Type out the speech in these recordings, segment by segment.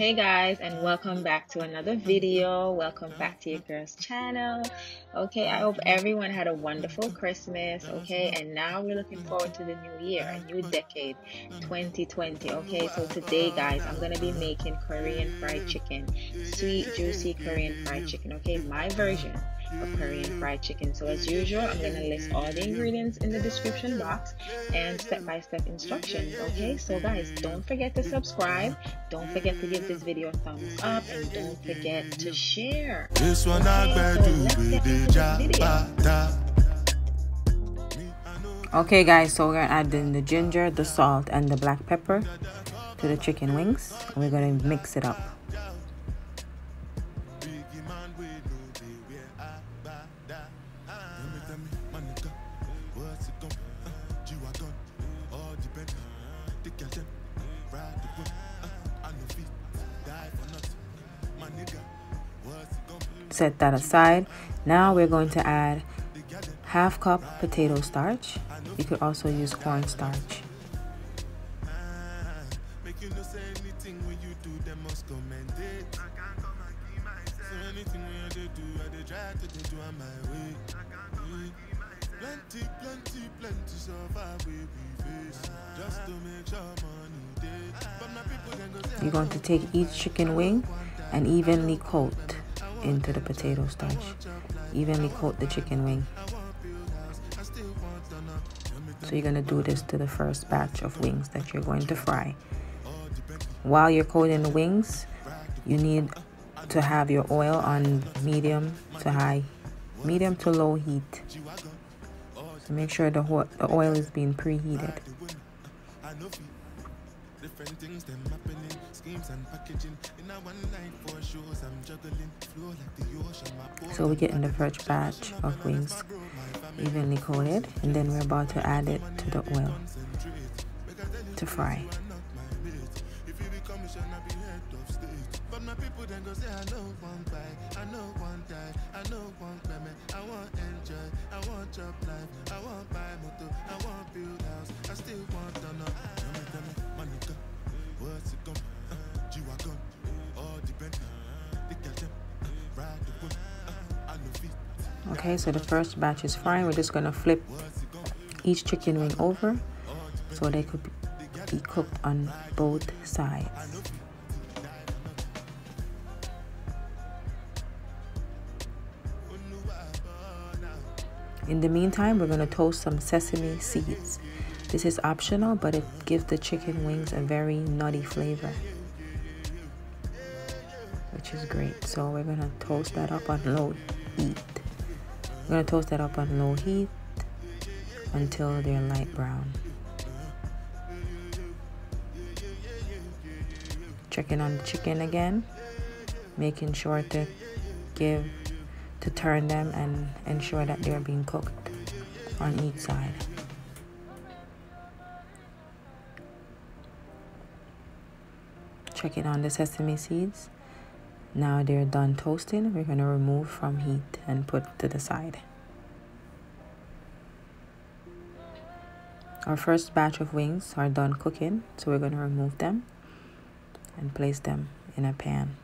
Hey guys, and welcome back to another video. Welcome back to your girl's channel. Okay, I hope everyone had a wonderful Christmas. Okay, and now we're looking forward to the new year, a new decade, 2020. Okay, so today guys, I'm gonna be making Korean fried chicken, sweet juicy Korean fried chicken. Okay, my version of Korean fried chicken. So as usual, I'm gonna list all the ingredients in the description box and step-by-step instructions. Okay, so guys, don't forget to subscribe, don't forget to give this video a thumbs up, and don't forget to share. This one okay, so let's get into this video. Okay guys, so we're gonna add in the ginger, the salt, and the black pepper to the chicken wings, and we're gonna mix it up. Set that aside. Now we're going to add half cup potato starch. You could also use corn starch. You're going to take each chicken wing and evenly coat into the potato starch. Evenly coat the chicken wing. So you're going to do this to the first batch of wings that you're going to fry. While you're coating the wings, you need to have your oil on medium to low heat. So make sure the oil is being preheated. So we're getting the first batch of wings evenly coated, and then we're about to add it to the oil to fry. Okay, so the first batch is frying. We're just going to flip each chicken wing over so they could be cooked on both sides. In the meantime, we're going to toast some sesame seeds. This is optional, but it gives the chicken wings a very nutty flavor, which is great. So we're going to toast that up on low heat. We're going to toast that up on low heat until they're light brown. Checking on the chicken again, making sure to turn them and ensure that they're being cooked on each side. Checking on the sesame seeds. Now they're done toasting. We're going to remove from heat and put to the side. Our first batch of wings are done cooking, so we're going to remove them and place them in a pan.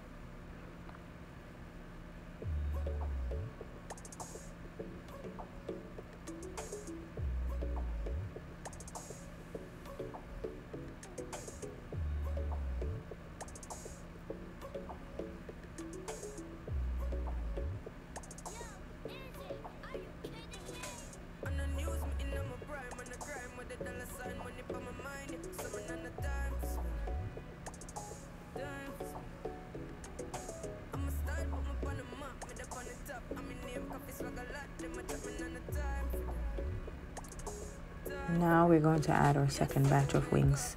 Now we're going to add our second batch of wings.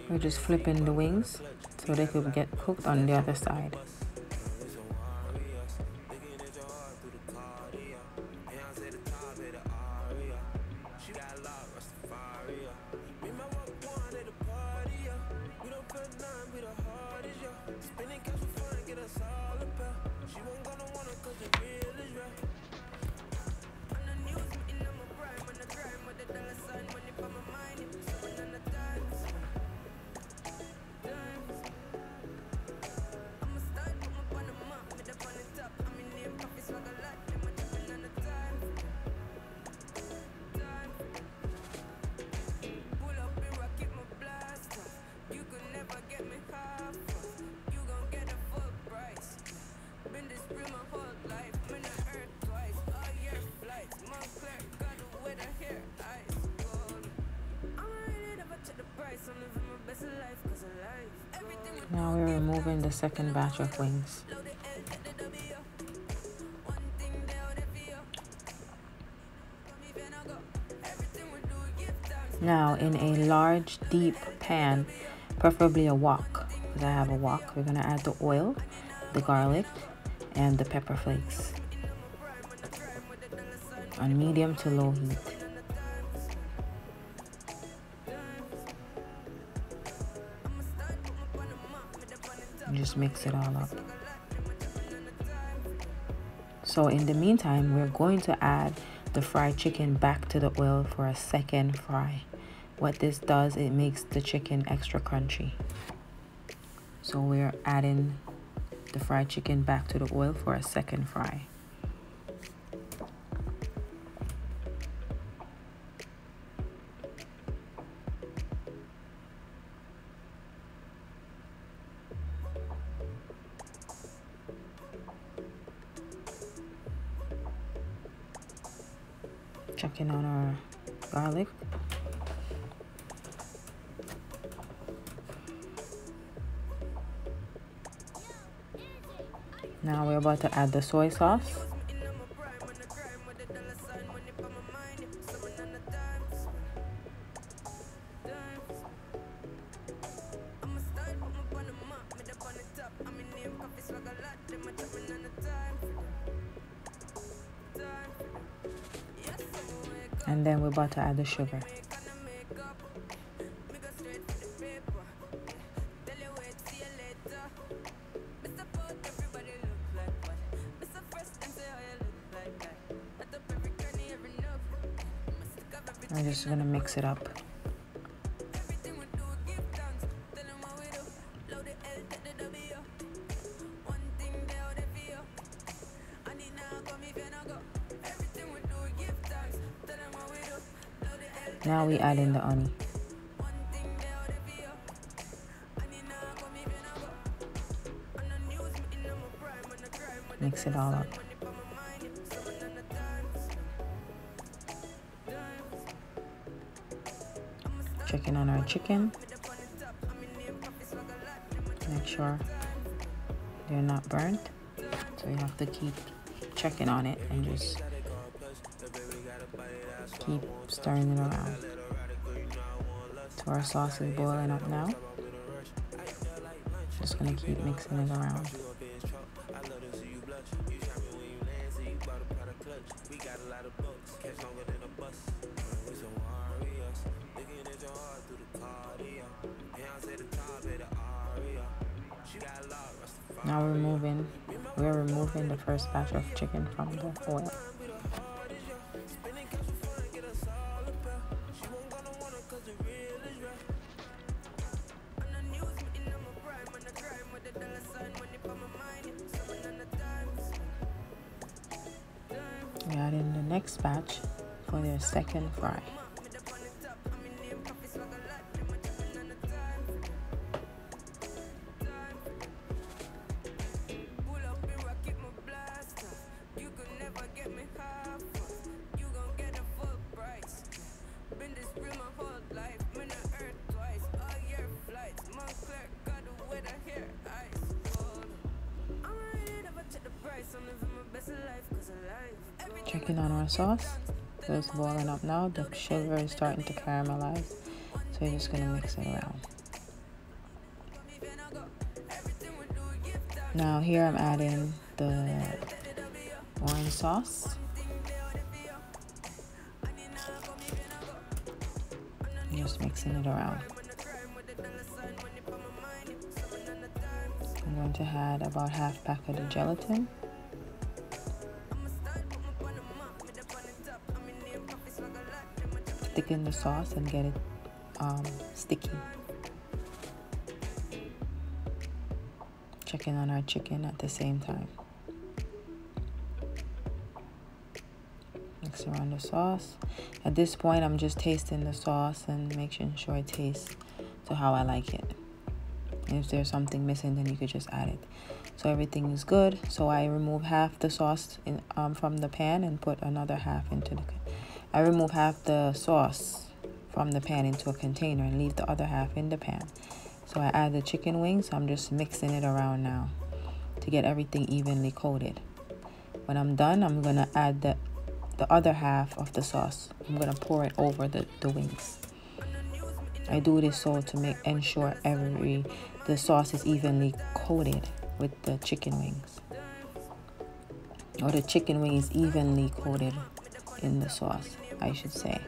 We're just flipping the wings so they could get cooked on the other side. Now we're removing the second batch of wings. Now in a large deep pan, preferably a wok, because I have a wok, we're gonna add the oil, the garlic, and the pepper flakes on medium to low heat. And just mix it all up. So in the meantime, we're going to add the fried chicken back to the oil for a second fry. What this does, it makes the chicken extra crunchy. So we're adding the fried chicken back to the oil for a second fry. Checking on our garlic. Now we're about to add the soy sauce. And then we're about to add the sugar. I'm just gonna mix it up. Now we add in the honey. Mix it all up. Checking on our chicken. Make sure they're not burnt. So you have to keep checking on it and just keep stirring it around. So our sauce is boiling up now. Just gonna keep mixing it around. Now we're removing the first batch of chicken from the oil. We add in the next batch for their second fry. Checking on our sauce, so it's boiling up now. The sugar is starting to caramelize, so you're just gonna mix it around. Now here I'm adding the orange sauce. Just mixing it around. I'm going to add about half pack of the gelatin. Thicken the sauce and get it sticky. Checking on our chicken at the same time. Mix around the sauce. At this point, I'm just tasting the sauce and making sure it tastes to how I like it. And if there's something missing, then you could just add it. So everything is good. So I remove half the sauce from the pan and put another half into the. I remove half the sauce from the pan into a container and leave the other half in the pan. So I add the chicken wings. I'm just mixing it around now to get everything evenly coated. When I'm done, I'm gonna add the other half of the sauce. I'm gonna pour it over the wings. I do this so to ensure the sauce is evenly coated with the chicken wings, or the chicken wing is evenly coated in the sauce, I should say.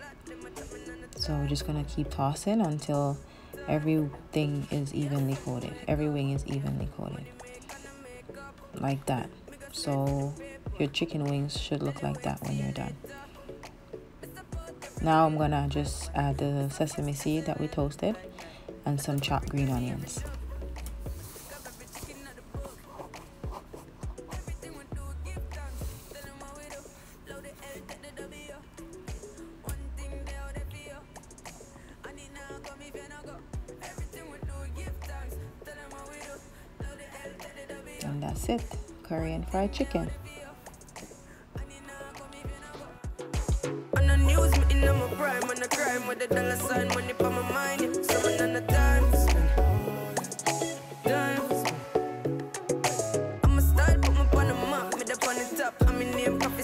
So we're just gonna keep tossing until everything is evenly coated. Every wing is evenly coated, like that. So your chicken wings should look like that when you're done. Now I'm gonna just add the sesame seed that we toasted and some chopped green onions. And that's it, curry and fried chicken. I'ma start, put my on the map, me the on the top. I'm in name, coffee